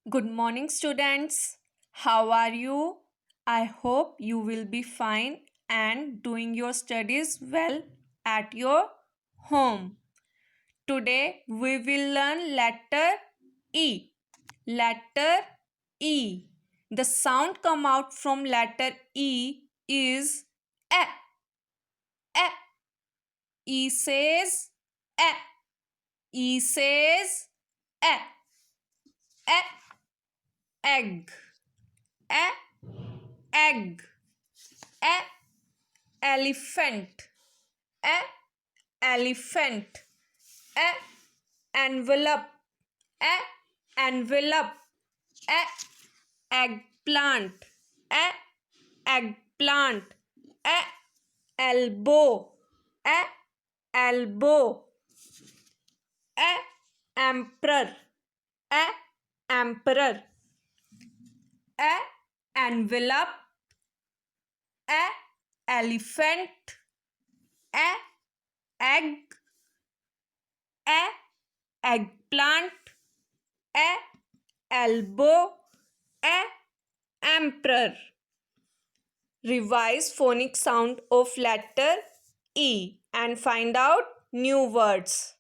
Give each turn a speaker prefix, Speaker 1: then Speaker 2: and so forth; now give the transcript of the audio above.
Speaker 1: Good morning, students. How are you? I hope you will be fine and doing your studies well at your home. Today we will learn letter E. Letter E. The sound come out from letter E is E. E. E says E. E says E. E. Egg. E. Egg. E. Elephant. E. Elephant. E. Envelope. E. Envelope. E. Eggplant. E. Eggplant. E. Elbow. E. Elbow. E. Emperor. E. Emperor. E. Envelope. E. Elephant. E. Egg. E. Eggplant. E. Elbow. E. Emperor. Revise phonic sound of letter E and find out new words.